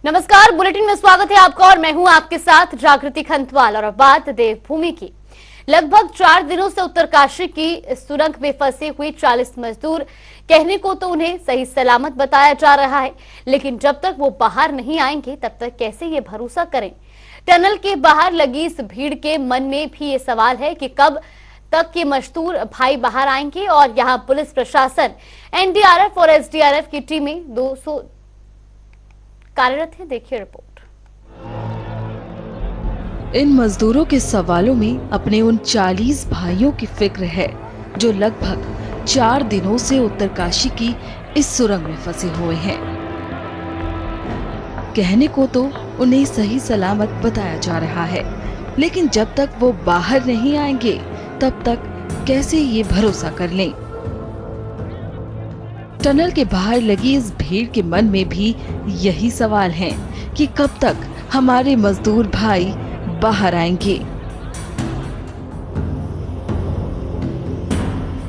नमस्कार, बुलेटिन में स्वागत है आपका और मैं हूं आपके साथ जागृति खंतवाल। और अब बात देवभूमि की। लगभग 4 दिनों से उत्तरकाशी की सुरंग में फंसे हुए 40 मजदूर, कहने को तो उन्हें सही सलामत बताया जा रहा है, लेकिन जब तक वो बाहर नहीं आएंगे तब तक कैसे ये भरोसा करें। टनल के बाहर लगी इस भीड़ के मन में भी ये सवाल है कि कब तक ये मजदूर भाई बाहर आएंगे। और यहाँ पुलिस प्रशासन, एनडीआरएफ और एसडीआरएफ की टीमें 200 कार्यरत है। देखिए रिपोर्ट। इन मजदूरों के सवालों में अपने उन 40 भाइयों की फिक्र है जो लगभग 4 दिनों से उत्तरकाशी की इस सुरंग में फंसे हुए हैं। कहने को तो उन्हें सही सलामत बताया जा रहा है, लेकिन जब तक वो बाहर नहीं आएंगे तब तक कैसे ये भरोसा कर लें। टनल के बाहर लगी इस भीड़ के मन में भी यही सवाल है कि कब तक हमारे मजदूर भाई बाहर आएंगे।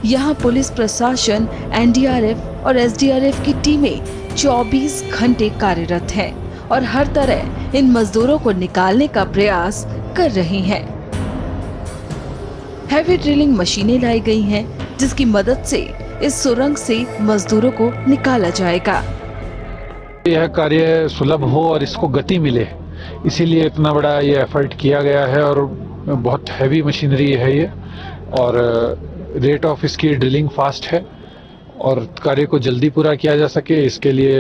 यहाँ पुलिस प्रशासन, एनडीआरएफ और एसडीआरएफ की टीमें 24 घंटे कार्यरत हैं और हर तरह इन मजदूरों को निकालने का प्रयास कर रही हैं। हैवी ड्रिलिंग मशीनें लाई गई हैं, जिसकी मदद से इस सुरंग से मजदूरों को निकाला जाएगा। यह कार्य सुलभ हो और इसको गति मिले, इसीलिए इतना बड़ा ये एफर्ट किया गया है और बहुत हैवी मशीनरी है ये, और रेट ऑफ इसकी ड्रिलिंग फास्ट है और कार्य को जल्दी पूरा किया जा सके इसके लिए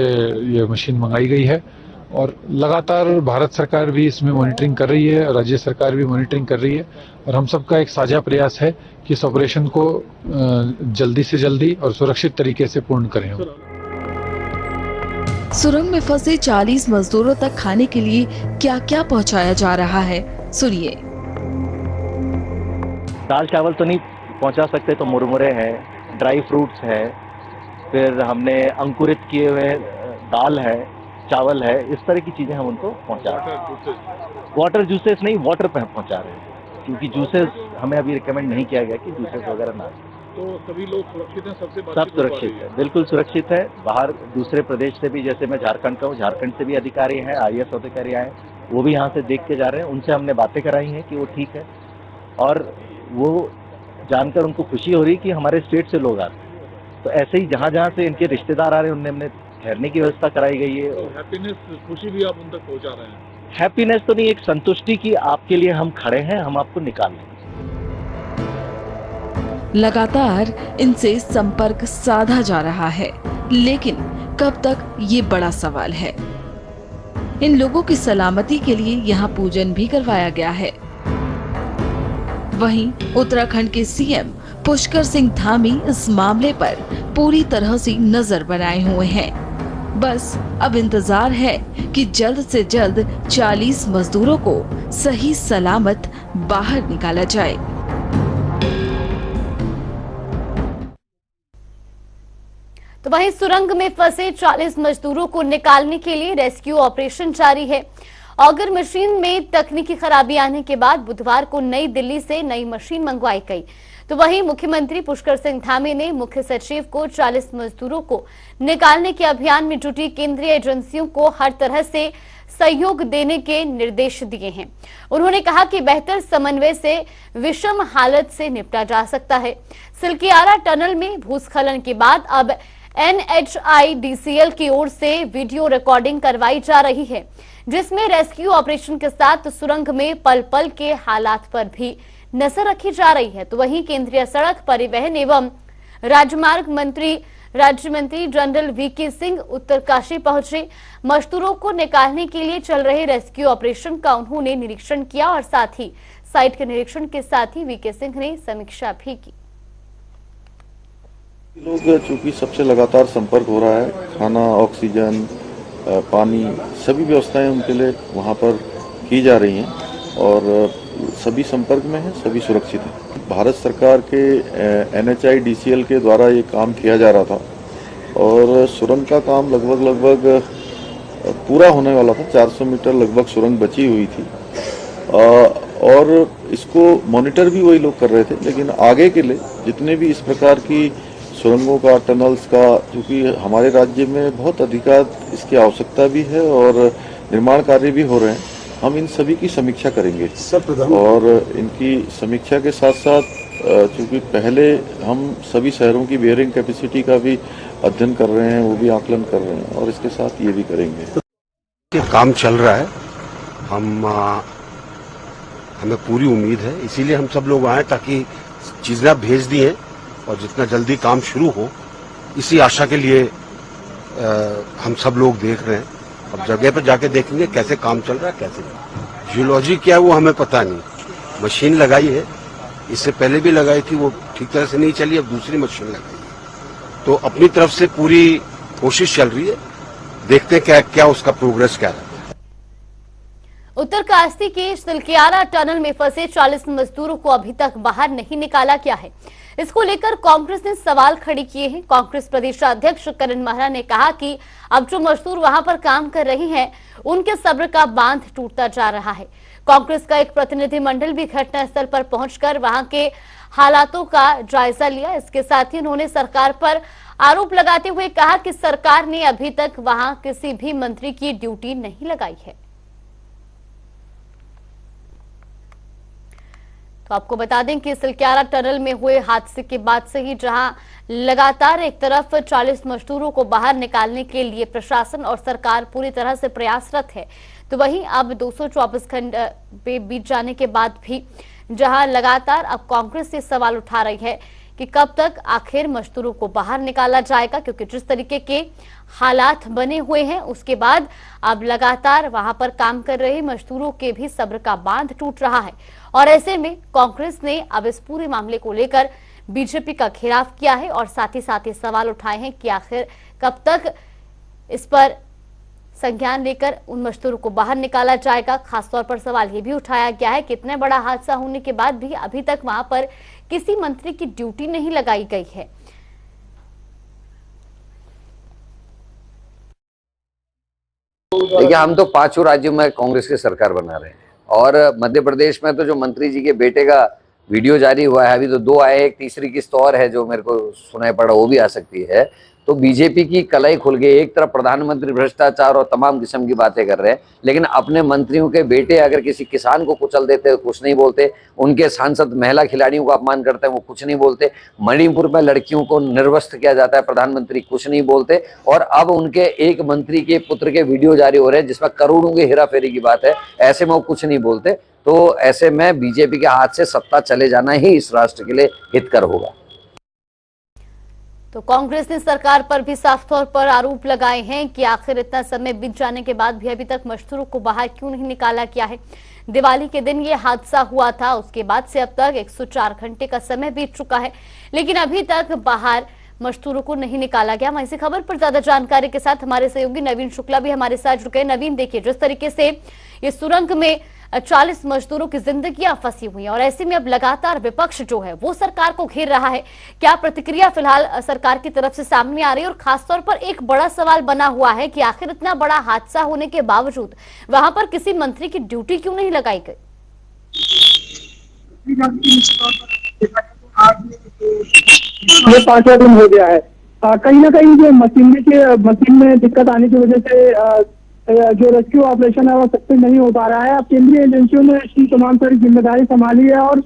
ये मशीन मंगाई गई है। और लगातार भारत सरकार भी इसमें मॉनिटरिंग कर रही है, राज्य सरकार भी मॉनिटरिंग कर रही है और हम सबका एक साझा प्रयास है कि इस ऑपरेशन को जल्दी से जल्दी और सुरक्षित तरीके से पूर्ण करें। सुरंग में फंसे 40 मजदूरों तक खाने के लिए क्या क्या पहुंचाया जा रहा है, सुनिए। दाल चावल तो नहीं पहुंचा सकते, तो मुरमुरे हैं, ड्राई फ्रूट्स है, फिर हमने अंकुरित किए हुए दाल है, चावल है, इस तरह की चीजें हम उनको पहुंचा रहे हैं। वाटर जूसेस नहीं, वाटर पे पहुंचा रहे हैं, क्योंकि जूसेस हमें अभी रिकमेंड नहीं किया गया कि जूसेस वगैरह ना। तो सभी लोग सुरक्षित हैं, सब सुरक्षित है, बिल्कुल सुरक्षित है। बाहर दूसरे प्रदेश से भी, जैसे मैं झारखंड का हूँ, झारखंड से भी अधिकारी हैं, आईएएस अधिकारी आए, वो भी यहाँ से देख के जा रहे हैं। उनसे हमने बातें कराई हैं कि वो ठीक है, और वो जानकर उनको खुशी हो रही कि हमारे स्टेट से लोग आ रहे हैं। तो ऐसे ही जहाँ जहाँ से इनके रिश्तेदार आ रहे हैं, उनने हमने ठहरने की व्यवस्था कराई गई है। हैप्पीनेस, खुशी भी आप उन तक पहुंचा रहे हैं। हैप्पीनेस तो नहीं, एक संतुष्टि की आपके लिए हम खड़े हैं, हम आपको निकाल लेंगे। लगातार इनसे संपर्क साधा जा रहा है, लेकिन कब तक ये बड़ा सवाल है। इन लोगों की सलामती के लिए यहाँ पूजन भी करवाया गया है। वहीं उत्तराखंड के सीएम पुष्कर सिंह धामी इस मामले पर पूरी तरह से नजर बनाए हुए हैं। बस अब इंतजार है कि जल्द से जल्द 40 मजदूरों को सही सलामत बाहर निकाला जाए। तो वहीं सुरंग में फंसे 40 मजदूरों को निकालने के लिए रेस्क्यू ऑपरेशन जारी है। ऑगर मशीन में तकनीकी खराबी आने के बाद बुधवार को नई दिल्ली से नई मशीन मंगवाई गई। तो वहीं मुख्यमंत्री पुष्कर सिंह धामी ने मुख्य सचिव को 40 मजदूरों को निकालने के अभियान में जुटी केंद्रीय एजेंसियों को हर तरह से सहयोग देने के निर्देश दिए हैं। उन्होंने कहा कि बेहतर समन्वय से विषम हालत से निपटा जा सकता है। सिलकियारा टनल में भूस्खलन के बाद अब NHIDCL की ओर से वीडियो रिकॉर्डिंग करवाई जा रही है, जिसमें रेस्क्यू ऑपरेशन के साथ सुरंग में पल पल के हालात पर भी नजर रखी जा रही है। तो वहीं केंद्रीय सड़क परिवहन एवं राजमार्ग मंत्री राज्य मंत्री जनरल वीके सिंह उत्तरकाशी पहुंचे। मजदूरों को निकालने के लिए चल रहे रेस्क्यू ऑपरेशन का उन्होंने निरीक्षण किया और साथ ही साइट के निरीक्षण के साथ ही वीके सिंह ने समीक्षा भी की। लोग चूंकि सबसे लगातार संपर्क हो रहा है, खाना, ऑक्सीजन, पानी, सभी व्यवस्थाएं उनके लिए वहां पर की जा रही हैं और सभी संपर्क में हैं, सभी सुरक्षित हैं। भारत सरकार के NHIDCL के द्वारा ये काम किया जा रहा था और सुरंग का काम लगभग पूरा होने वाला था। 400 मीटर लगभग सुरंग बची हुई थी और इसको मॉनिटर भी वही लोग कर रहे थे, लेकिन आगे के लिए जितने भी इस प्रकार की सुरंगों का, टनल्स का, क्योंकि हमारे राज्य में बहुत अधिकाधिक इसकी आवश्यकता भी है और निर्माण कार्य भी हो रहे हैं। हम इन सभी की समीक्षा करेंगे और इनकी समीक्षा के साथ साथ चूंकि पहले हम सभी शहरों की बेयरिंग कैपेसिटी का भी अध्ययन कर रहे हैं, वो भी आकलन कर रहे हैं और इसके साथ ये भी करेंगे। काम चल रहा है, हमें पूरी उम्मीद है, इसीलिए हम सब लोग आए ताकि चीजें भेज दी हैं और जितना जल्दी काम शुरू हो, इसी आशा के लिए हम सब लोग देख रहे हैं। अब जगह पर जाके देखेंगे कैसे काम चल रहा है, कैसे नहीं। जियोलॉजी क्या है वो हमें पता नहीं, मशीन लगाई है, इससे पहले भी लगाई थी, वो ठीक तरह से नहीं चली, अब दूसरी मशीन लगाई है। तो अपनी तरफ से पूरी कोशिश चल रही है, देखते हैं क्या उसका प्रोग्रेस क्या रहा। उत्तरकाशी के सिलकियारा टनल में फंसे 40 मजदूरों को अभी तक बाहर नहीं निकाला गया है। इसको लेकर कांग्रेस ने सवाल खड़े किए हैं। कांग्रेस प्रदेश अध्यक्ष करण महरा ने कहा कि अब जो मजदूर वहां पर काम कर रहे हैं, उनके सब्र का बांध टूटता जा रहा है। कांग्रेस का एक प्रतिनिधिमंडल भी घटनास्थल पर पहुंचकर वहां के हालातों का जायजा लिया। इसके साथ ही उन्होंने सरकार पर आरोप लगाते हुए कहा कि सरकार ने अभी तक वहां किसी भी मंत्री की ड्यूटी नहीं लगाई है। तो आपको बता दें कि सिलकियारा टनल में हुए हादसे के बाद से ही जहां लगातार एक तरफ 40 मजदूरों को बाहर निकालने के लिए प्रशासन और सरकार पूरी तरह से प्रयासरत है, तो वहीं अब 224 घंटे बीत जाने के बाद भी जहां लगातार अब कांग्रेस ये सवाल उठा रही है कि कब तक आखिर मजदूरों को बाहर निकाला जाएगा, क्योंकि जिस तरीके के हालात बने हुए हैं उसके बाद अब लगातार वहां पर काम कर रहे मजदूरों के भी सब्र का बांध टूट रहा है। और ऐसे में कांग्रेस ने अब इस पूरे मामले को लेकर बीजेपी का घेराव किया है और साथ ही सवाल उठाए हैं कि आखिर कब तक इस पर संज्ञान लेकर उन मजदूरों को बाहर निकाला जाएगा। खासतौर पर सवाल ये भी उठाया गया है कि इतने बड़ा हादसा होने के बाद भी अभी तक वहां पर किसी मंत्री की ड्यूटी नहीं लगाई गई है। देखिए, हम तो 5 राज्यों में कांग्रेस की सरकार बना रहे हैं और मध्य प्रदेश में तो जो मंत्री जी के बेटे का वीडियो जारी हुआ है, अभी तो 2 आए, एक तीसरी किस्त और है जो मेरे को सुनाई पड़ा, वो भी आ सकती है। तो बीजेपी की कलाई खुल गई। एक तरफ प्रधानमंत्री भ्रष्टाचार और तमाम किस्म की बातें कर रहे हैं, लेकिन अपने मंत्रियों के बेटे अगर किसी किसान को कुचल देते हैं कुछ नहीं बोलते, उनके सांसद महिला खिलाड़ियों को अपमान करते हैं वो कुछ नहीं बोलते, मणिपुर में लड़कियों को निर्वस्त्र किया जाता है प्रधानमंत्री कुछ नहीं बोलते, और अब उनके एक मंत्री के पुत्र के वीडियो जारी हो रहे हैं जिसमें करोड़ों की हेराफेरी की बात है, ऐसे में वो कुछ नहीं बोलते। तो ऐसे में बीजेपी के हाथ से सत्ता चले जाना ही इस राष्ट्र के लिए हितकर होगा। तो कांग्रेस ने सरकार पर भी साफ तौर पर आरोप लगाए हैं कि आखिर इतना समय बीत जाने के बाद भी अभी तक मजदूरों को बाहर क्यों नहीं निकाला गया है। दिवाली के दिन ये हादसा हुआ था, उसके बाद से अब तक 104 घंटे का समय बीत चुका है, लेकिन अभी तक बाहर मजदूरों को नहीं निकाला गया। वहीं इसी खबर पर ज्यादा जानकारी के साथ हमारे सहयोगी नवीन शुक्ला भी हमारे साथ जुड़ गए। नवीन, देखिए जिस तरीके से ये सुरंग में 40 मजदूरों की जिंदगियां फंसी हुई हैं और ऐसे में अब लगातार विपक्ष जो है वो सरकार को घेर रहा है। क्या प्रतिक्रिया फिलहाल सरकार की तरफ से सामने आ रही है? और खासतौर पर एक बड़ा सवाल बना हुआ है कि आखिर इतना बड़ा हादसा होने के बावजूद वहां पर किसी मंत्री की ड्यूटी क्यों नहीं लगाई गई? ये 5वां दिन हो गया है। कहीं ना कहीं जो मशीन में दिक्कत आने की वजह से जो रेस्क्यू ऑपरेशन है वो सक्सेस नहीं हो पा रहा है। अब केंद्रीय एजेंसियों ने इसकी तमाम सारी जिम्मेदारी संभाली है और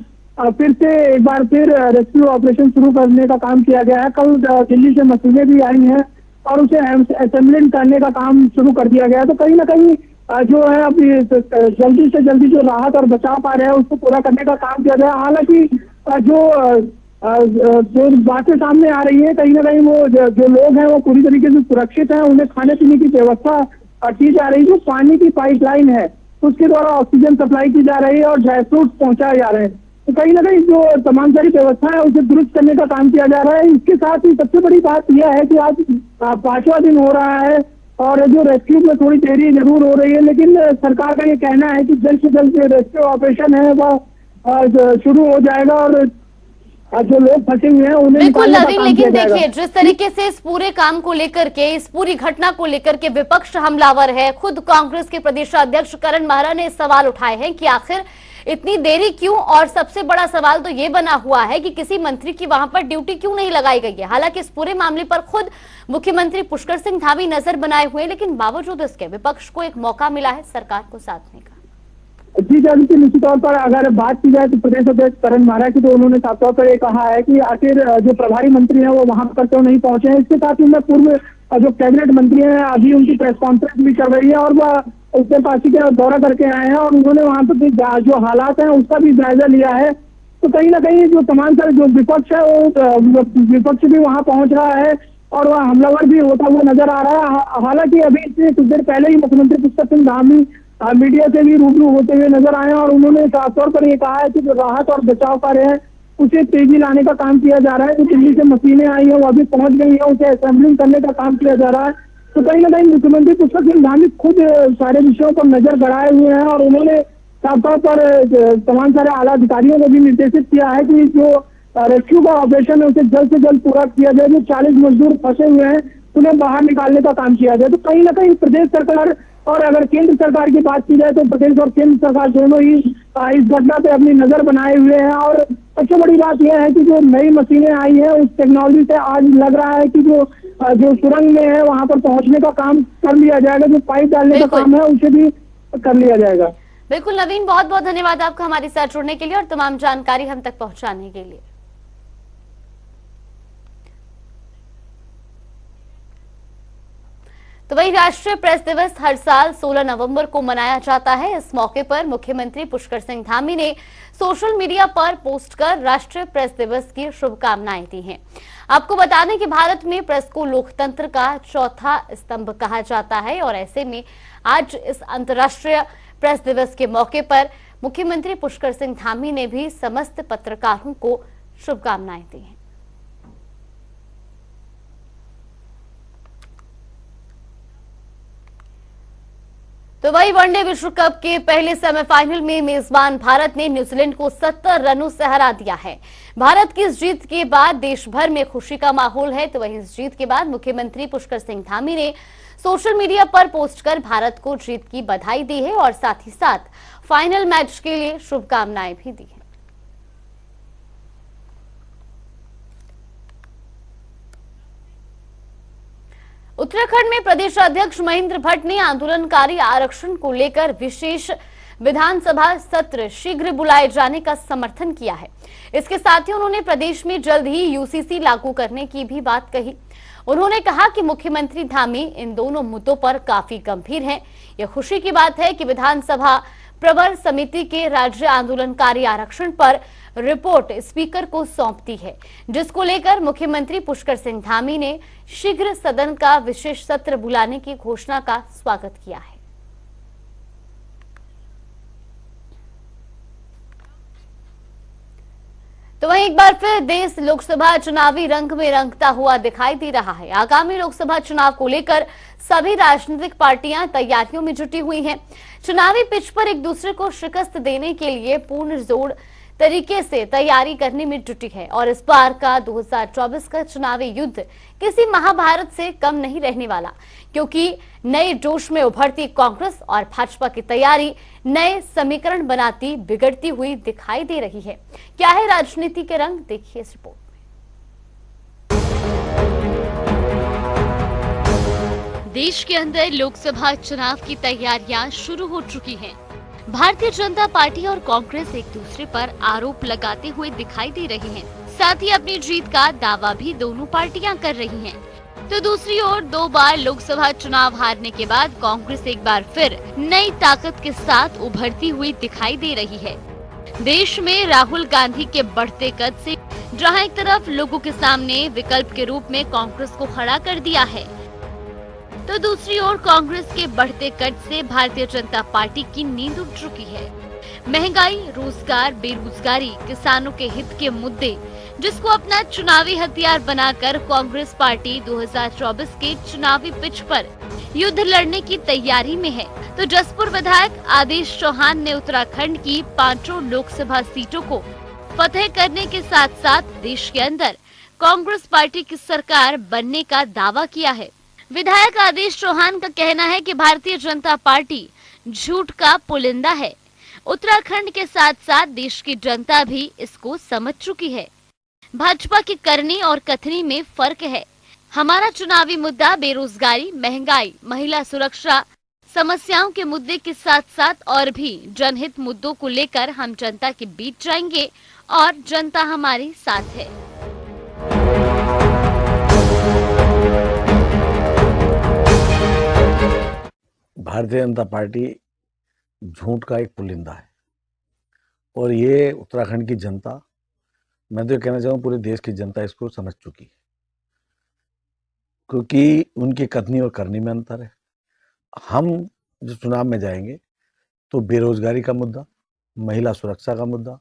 फिर से एक बार फिर रेस्क्यू ऑपरेशन शुरू करने का काम किया गया है। कल दिल्ली से मशीनें भी आई हैं और उसे असेंबलिंग करने का काम शुरू कर दिया गया है। तो कहीं ना कहीं जो है अभी जल्दी से जल्दी जो राहत और बचाव कार्य है उसको पूरा करने का काम किया गया। हालांकि जो बातें सामने आ रही है, कहीं ना कहीं वो जो लोग हैं वो पूरी तरीके से सुरक्षित हैं, उन्हें खाने पीने की व्यवस्था की जा रही है। जो पानी की पाइपलाइन है उसके द्वारा ऑक्सीजन सप्लाई की जा रही है और ड्राई फ्रूट पहुंचाए जा रहे हैं। तो कहीं ना कहीं जो तमाम सारी व्यवस्था है उसे दुरुस्त करने का काम किया जा रहा है। इसके साथ ही सबसे बड़ी बात यह है कि आज 5वां दिन हो रहा है और जो रेस्क्यू में थोड़ी देरी जरूर हो रही है, लेकिन सरकार का ये कहना है कि जल्द से जल्द जो रेस्क्यू ऑपरेशन है वह शुरू हो जाएगा और जो लोग फंसे हुए हैं उन्हें बिल्कुल नवीन, लेकिन देखिए जिस तरीके से इस पूरे काम को लेकर के, इस पूरी घटना को लेकर के विपक्ष हमलावर है, खुद कांग्रेस के प्रदेश अध्यक्ष करण महरा ने सवाल उठाए हैं कि आखिर इतनी देरी क्यों? और सबसे बड़ा सवाल तो ये बना हुआ है कि किसी मंत्री की वहां पर ड्यूटी क्यों नहीं लगाई गई है। हालांकि इस पूरे मामले पर खुद मुख्यमंत्री पुष्कर सिंह धामी नजर बनाए हुए, लेकिन बावजूद इसके विपक्ष को एक मौका मिला है सरकार को साधने का। जी जानती, निश्चित तौर पर अगर बात की जाए तो प्रदेश अध्यक्ष करण मारा की, तो उन्होंने साफ तौर पर ये कहा है कि आखिर जो प्रभारी मंत्री हैं वो वहां पर क्यों नहीं पहुंचे हैं। इसके साथ ही मैं पूर्व जो कैबिनेट मंत्री हैं अभी उनकी प्रेस कॉन्फ्रेंस भी चल रही है और वह उत्तरकाशी का दौरा करके आए हैं और उन्होंने वहां पर जो हालात हैं उसका भी जायजा लिया है। तो कहीं ना कहीं जो तमाम सारे जो विपक्ष है वो विपक्ष भी वहां पहुंच रहा है और वह हमलावर भी होता हुआ नजर आ रहा है। हालांकि अभी से कुछ देर पहले ही मुख्यमंत्री पुष्कर सिंह धामी मीडिया से भी रूबरू होते हुए नजर आए और उन्होंने साफ तौर पर ये कहा है कि जो राहत और बचाव कार्य है उसे तेजी लाने का काम किया जा रहा है। जो दिल्ली से मशीनें आई है वो अभी पहुंच गई है, उसे असेंबलिंग करने का काम किया जा रहा है। तो कहीं ना कहीं मुख्यमंत्री पुष्कर सिंह धामी खुद सारे विषयों पर नजर गड़ाए हुए हैं और उन्होंने साफ तौर पर तमाम सारे आला अधिकारियों को भी निर्देशित किया है कि जो रेस्क्यू का ऑपरेशन है उसे जल्द से जल्द पूरा किया जाए। जो 40 मजदूर फंसे हुए हैं उन्हें बाहर निकालने का काम किया जाए। तो कहीं ना कहीं प्रदेश सरकार और अगर केंद्र सरकार की बात की जाए तो प्रदेश और केंद्र सरकार दोनों ही इस घटना पे अपनी नजर बनाए हुए हैं। और सबसे बड़ी बात यह है कि जो नई मशीनें आई है उस टेक्नोलॉजी से आज लग रहा है कि जो सुरंग में है वहां पर पहुंचने का काम कर लिया जाएगा। जो पाइप डालने का काम है उसे भी कर लिया जाएगा। बिल्कुल नवीन, बहुत बहुत धन्यवाद आपका हमारे साथ जुड़ने के लिए और तमाम जानकारी हम तक पहुंचाने के लिए। तो वही राष्ट्रीय प्रेस दिवस हर साल 16 नवंबर को मनाया जाता है। इस मौके पर मुख्यमंत्री पुष्कर सिंह धामी ने सोशल मीडिया पर पोस्ट कर राष्ट्रीय प्रेस दिवस की शुभकामनाएं दी हैं। आपको बता दें कि भारत में प्रेस को लोकतंत्र का चौथा स्तंभ कहा जाता है और ऐसे में आज इस अंतर्राष्ट्रीय प्रेस दिवस के मौके पर मुख्यमंत्री पुष्कर सिंह धामी ने भी समस्त पत्रकारों को शुभकामनाएं दी हैं। तो वही वनडे विश्व कप के पहले सेमीफाइनल में मेजबान भारत ने न्यूजीलैंड को 70 रनों से हरा दिया है। भारत की इस जीत के बाद देश भर में खुशी का माहौल है। तो वही इस जीत के बाद मुख्यमंत्री पुष्कर सिंह धामी ने सोशल मीडिया पर पोस्ट कर भारत को जीत की बधाई दी है और साथ ही साथ फाइनल मैच के लिए शुभकामनाएं भी दी है। उत्तराखंड में प्रदेश अध्यक्ष महेंद्र भट्ट ने आंदोलनकारी आरक्षण को लेकर विशेष विधानसभा सत्र शीघ्र बुलाए जाने का समर्थन किया है। इसके साथ ही उन्होंने प्रदेश में जल्द ही यूसीसी लागू करने की भी बात कही। उन्होंने कहा कि मुख्यमंत्री धामी इन दोनों मुद्दों पर काफी गंभीर हैं। यह खुशी की बात है कि विधानसभा प्रवर समिति के राज्य आंदोलनकारी आरक्षण पर रिपोर्ट स्पीकर को सौंपती है, जिसको लेकर मुख्यमंत्री पुष्कर सिंह धामी ने शीघ्र सदन का विशेष सत्र बुलाने की घोषणा का स्वागत किया है। तो वहीं एक बार फिर देश लोकसभा चुनावी रंग में रंगता हुआ दिखाई दे रहा है। आगामी लोकसभा चुनाव को लेकर सभी राजनीतिक पार्टियां तैयारियों में जुटी हुई हैं। चुनावी पिच पर एक दूसरे को शिकस्त देने के लिए पूर्ण जोर तरीके से तैयारी करने में जुटी है और इस बार का 2024 का चुनावी युद्ध किसी महाभारत से कम नहीं रहने वाला, क्योंकि नए जोश में उभरती कांग्रेस और भाजपा की तैयारी नए समीकरण बनाती बिगड़ती हुई दिखाई दे रही है। क्या है राजनीति के रंग, देखिए इस रिपोर्ट में। देश के अंदर लोकसभा चुनाव की तैयारियां शुरू हो चुकी हैं। भारतीय जनता पार्टी और कांग्रेस एक दूसरे पर आरोप लगाते हुए दिखाई दे रही हैं। साथ ही अपनी जीत का दावा भी दोनों पार्टियां कर रही हैं। तो दूसरी ओर 2 बार लोकसभा चुनाव हारने के बाद कांग्रेस एक बार फिर नई ताकत के साथ उभरती हुई दिखाई दे रही है। देश में राहुल गांधी के बढ़ते कद से जहां एक तरफ लोगों के सामने विकल्प के रूप में कांग्रेस को खड़ा कर दिया है, तो दूसरी ओर कांग्रेस के बढ़ते कद से भारतीय जनता पार्टी की नींद उड़ चुकी है। महंगाई, रोजगार, बेरोजगारी, किसानों के हित के मुद्दे, जिसको अपना चुनावी हथियार बनाकर कांग्रेस पार्टी 2024 के चुनावी पिच पर युद्ध लड़ने की तैयारी में है। तो जसपुर विधायक आदेश चौहान ने उत्तराखंड की 5 लोकसभा सीटों को फतेह करने के साथ साथ देश के अंदर कांग्रेस पार्टी की सरकार बनने का दावा किया है। विधायक आदेश चौहान का कहना है कि भारतीय जनता पार्टी झूठ का पुलिंदा है उत्तराखंड के साथ साथ देश की जनता भी इसको समझ चुकी है। भाजपा की करनी और कथनी में फर्क है। हमारा चुनावी मुद्दा बेरोजगारी, महंगाई, महिला सुरक्षा, समस्याओं के मुद्दे के साथ साथ और भी जनहित मुद्दों को लेकर हम जनता के बीच जाएंगे और जनता हमारे साथ है। भारतीय जनता पार्टी झूठ का एक पुलिंदा है और ये उत्तराखंड की जनता, मैं तो कहना चाहूँ पूरे देश की जनता इसको समझ चुकी है, क्योंकि उनकी कथनी और करनी में अंतर है। हम जो चुनाव में जाएंगे तो बेरोजगारी का मुद्दा, महिला सुरक्षा का मुद्दा,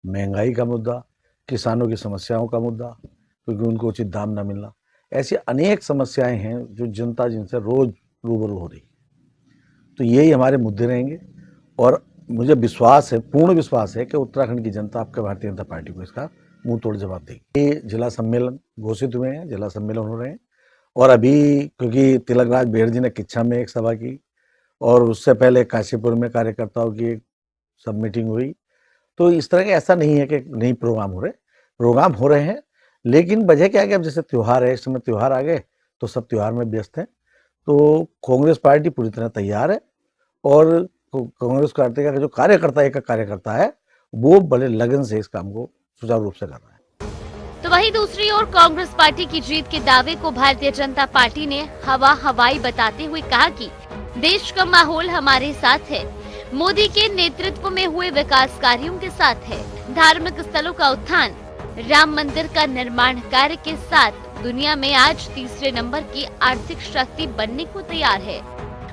महंगाई का मुद्दा, किसानों की समस्याओं का मुद्दा, क्योंकि उनको उचित दाम न मिलना, ऐसी अनेक समस्याएं हैं जो जनता जिनसे रोज रूबरू हो रही है। तो यही हमारे मुद्दे रहेंगे और मुझे विश्वास है, पूर्ण विश्वास है कि उत्तराखंड की जनता आपके भारतीय जनता पार्टी को इसका मुंह तोड़ जवाब देगी। ये जिला सम्मेलन घोषित हुए हैं, जिला सम्मेलन हो रहे हैं और अभी क्योंकि तिलकराज बेहर जी ने किच्छा में एक सभा की और उससे पहले काशीपुर में कार्यकर्ताओं की एक सब मीटिंग हुई, तो इस तरह के ऐसा नहीं है कि नहीं प्रोग्राम हो रहे हैं, लेकिन वजह क्या है कि अब जैसे त्यौहार है, इस समय त्यौहार आ गए तो सब त्यौहार में व्यस्त हैं। तो कांग्रेस पार्टी पूरी तरह तैयार है और कांग्रेस पार्टी का जो कार्यकर्ता है वो बड़े लगन से इस काम को सुचारू रूप से कर रहा है। तो वहीं दूसरी ओर कांग्रेस पार्टी की जीत के दावे को भारतीय जनता पार्टी ने हवाई बताते हुए कहा कि देश का माहौल हमारे साथ है, मोदी के नेतृत्व में हुए विकास कार्यों के साथ है, धार्मिक स्थलों का उत्थान, राम मंदिर का निर्माण कार्य के साथ दुनिया में आज तीसरे नंबर की आर्थिक शक्ति बनने को तैयार है।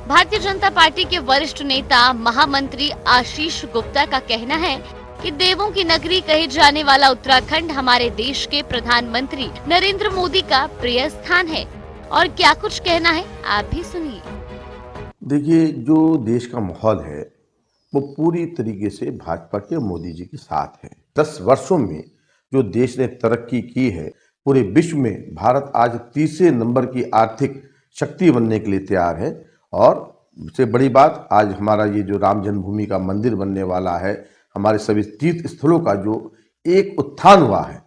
भारतीय जनता पार्टी के वरिष्ठ नेता महामंत्री आशीष गुप्ता का कहना है कि देवों की नगरी कहे जाने वाला उत्तराखंड हमारे देश के प्रधानमंत्री नरेंद्र मोदी का प्रिय स्थान है। और क्या कुछ कहना है आप भी सुनिए। देखिए, जो देश का माहौल है वो पूरी तरीके से भाजपा के मोदी जी के साथ है। 10 वर्षों में जो देश ने तरक्की की है, पूरे विश्व में भारत आज तीसरे नंबर की आर्थिक शक्ति बनने के लिए तैयार है। और सबसे बड़ी बात, आज हमारा ये जो राम जन्मभूमि का मंदिर बनने वाला है, हमारे सभी तीर्थ स्थलों का जो एक उत्थान हुआ है,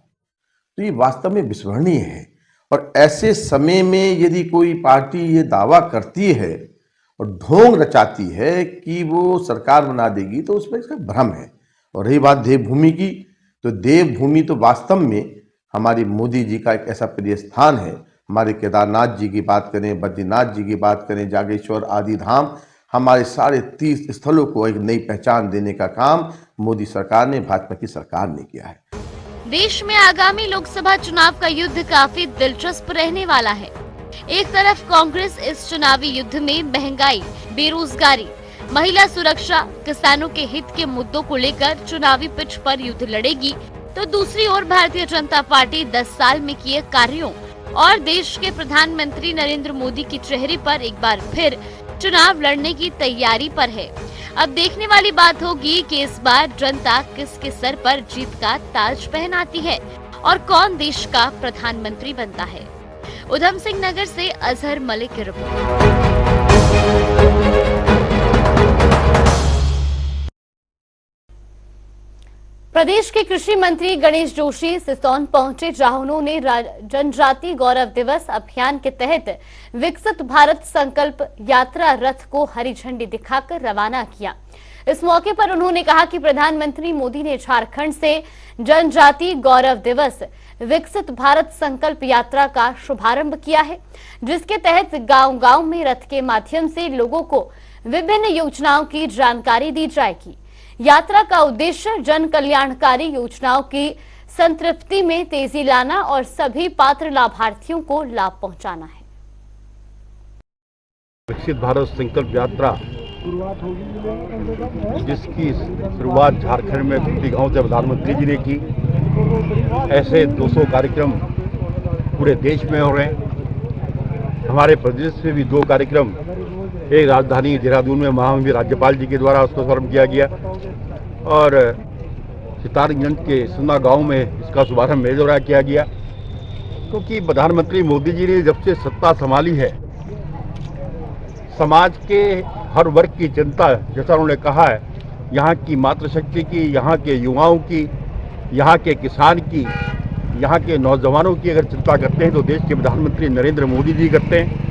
तो ये वास्तव में विस्मरणीय है। और ऐसे समय में यदि कोई पार्टी ये दावा करती है और ढोंग रचाती है कि वो सरकार बना देगी, तो उसमें इसका भ्रम है। और रही बात देवभूमि की, तो देवभूमि तो वास्तव में हमारी मोदी जी का एक ऐसा प्रिय स्थान है। हमारे केदारनाथ जी की बात करें, बद्रीनाथ जी की बात करें, जागेश्वर आदि धाम, हमारे सारे तीर्थ स्थलों को एक नई पहचान देने का काम मोदी सरकार ने, भाजपा की सरकार ने किया है। देश में आगामी लोकसभा चुनाव का युद्ध काफी दिलचस्प रहने वाला है। एक तरफ कांग्रेस इस चुनावी युद्ध में महंगाई, बेरोजगारी, महिला सुरक्षा, किसानों के हित के मुद्दों को लेकर चुनावी पिच पर युद्ध लड़ेगी, तो दूसरी ओर भारतीय जनता पार्टी 10 साल में किए कार्यों और देश के प्रधानमंत्री नरेंद्र मोदी के चेहरे पर एक बार फिर चुनाव लड़ने की तैयारी पर है। अब देखने वाली बात होगी कि इस बार जनता किसके सर पर जीत का ताज पहनाती है और कौन देश का प्रधानमंत्री बनता है। उधम सिंह नगर से अजहर मलिक की रिपोर्ट। प्रदेश के कृषि मंत्री गणेश जोशी सिसौन पहुंचे, जहां उन्होंने जनजाति गौरव दिवस अभियान के तहत विकसित भारत संकल्प यात्रा रथ को हरी झंडी दिखाकर रवाना किया। इस मौके पर उन्होंने कहा कि प्रधानमंत्री मोदी ने झारखंड से जनजाति गौरव दिवस विकसित भारत संकल्प यात्रा का शुभारंभ किया है, जिसके तहत गांव-गांव में रथ के माध्यम से लोगों को विभिन्न योजनाओं की जानकारी दी जाएगी। यात्रा का उद्देश्य जन कल्याणकारी योजनाओं की संतृप्ति में तेजी लाना और सभी पात्र लाभार्थियों को लाभ पहुंचाना है। विकसित भारत संकल्प यात्रा जिसकी शुरुआत झारखंड में खुदी गांव से प्रधानमंत्री जी ने की, ऐसे 200 कार्यक्रम पूरे देश में हो रहे हैं। हमारे प्रदेश में भी 2 कार्यक्रम, एक राजधानी देहरादून में महामहिम राज्यपाल जी के द्वारा उसका शुभारंभ किया गया और सितारगंज के सुन्ना गांव में इसका शुभारंभ मेरे द्वारा किया गया। क्योंकि प्रधानमंत्री मोदी जी ने जब से सत्ता संभाली है, समाज के हर वर्ग की जनता, जैसा उन्होंने कहा है यहाँ की मातृशक्ति की, यहाँ के युवाओं की, यहाँ के किसान की, यहाँ के नौजवानों की अगर चिंता करते हैं तो देश के प्रधानमंत्री नरेंद्र मोदी जी करते हैं।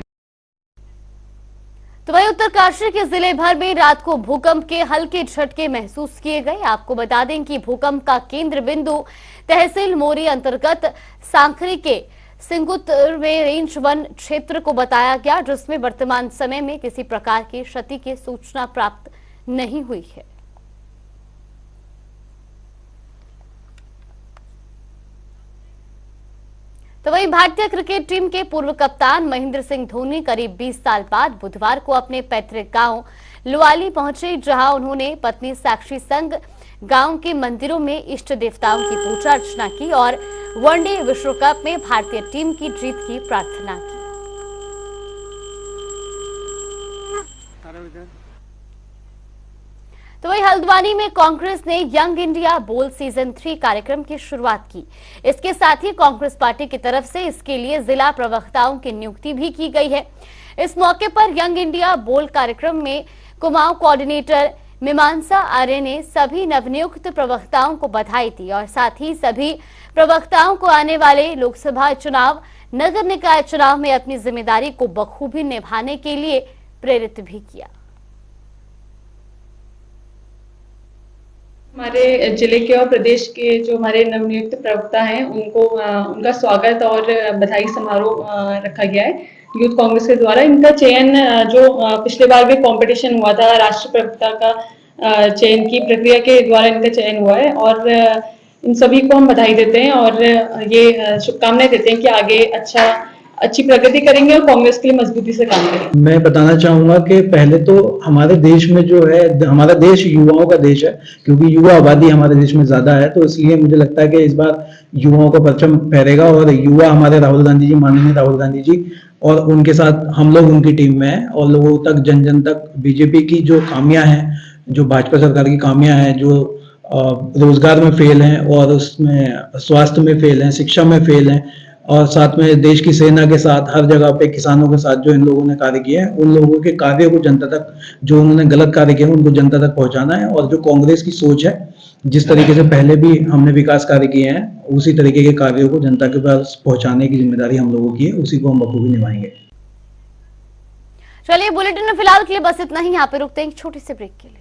तो वहीं उत्तरकाशी के जिले भर में रात को भूकंप के हल्के झटके महसूस किए गए। आपको बता दें कि भूकंप का केंद्र बिंदु तहसील मोरी अंतर्गत सांखरी के सिंगुतर में रेंज 1 क्षेत्र को बताया गया, जिसमें वर्तमान समय में किसी प्रकार की क्षति की सूचना प्राप्त नहीं हुई है। तो वहीं भारतीय क्रिकेट टीम के पूर्व कप्तान महेंद्र सिंह धोनी करीब 20 साल बाद बुधवार को अपने पैतृक गांव लुआली पहुंचे, जहां उन्होंने पत्नी साक्षी संग गांव के मंदिरों में इष्ट देवताओं की पूजा अर्चना की और वनडे विश्व कप में भारतीय टीम की जीत की प्रार्थना की। तो वही हल्द्वानी में कांग्रेस ने यंग इंडिया बोल सीजन 3 कार्यक्रम की शुरुआत की। इसके साथ ही कांग्रेस पार्टी की तरफ से इसके लिए जिला प्रवक्ताओं की नियुक्ति भी की गई है। इस मौके पर यंग इंडिया बोल कार्यक्रम में कुमाऊं कोऑर्डिनेटर मीमांसा आर्य ने सभी नवनियुक्त प्रवक्ताओं को बधाई दी और साथ ही सभी प्रवक्ताओं को आने वाले लोकसभा चुनाव, नगर निकाय चुनाव में अपनी जिम्मेदारी को बखूबी निभाने के लिए प्रेरित भी किया। हमारे जिले के और प्रदेश के जो हमारे नवनियुक्त प्रवक्ता हैं उनको उनका स्वागत और बधाई समारोह रखा गया है यूथ कांग्रेस के द्वारा। इनका चयन जो पिछले बार भी कंपटीशन हुआ था, राष्ट्रीय प्रवक्ता का चयन की प्रक्रिया के द्वारा इनका चयन हुआ है और इन सभी को हम बधाई देते हैं और ये शुभकामनाएं देते हैं कि आगे अच्छी प्रगति करेंगे और कांग्रेस के लिए मजबूती से काम करेंगे। मैं बताना चाहूंगा कि पहले तो हमारे देश में जो है, हमारा देश युवाओं का देश है, क्योंकि युवा आबादी हमारे देश में ज्यादा है, तो इसलिए मुझे लगता है कि इस बार युवाओं का परचम फहरेगा और युवा हमारे राहुल गांधी जी, माननीय राहुल गांधी जी और उनके साथ हम लोग उनकी टीम में हैं और लोगों तक, जन जन तक बीजेपी की जो खामियां हैं, जो भाजपा सरकार की खामियां हैं, जो रोजगार में फेल हैं और उसमें स्वास्थ्य में फेल हैं, शिक्षा में फेल हैं और साथ में देश की सेना के साथ हर जगह पे किसानों के साथ जो इन लोगों ने कार्य किए हैं, उन लोगों के कार्यों को जनता तक, जो उन्होंने गलत कार्य किए उनको जनता तक पहुंचाना है। और जो कांग्रेस की सोच है, जिस तरीके से पहले भी हमने विकास कार्य किए हैं, उसी तरीके के कार्यों को जनता के पास पहुंचाने की जिम्मेदारी हम लोगों की है, उसी को हम बखूबी निभाएंगे। चलिए, बुलेटिन में फिलहाल के लिए बस इतना ही। यहाँ पे रुकते हैं एक छोटे से ब्रेक के लिए।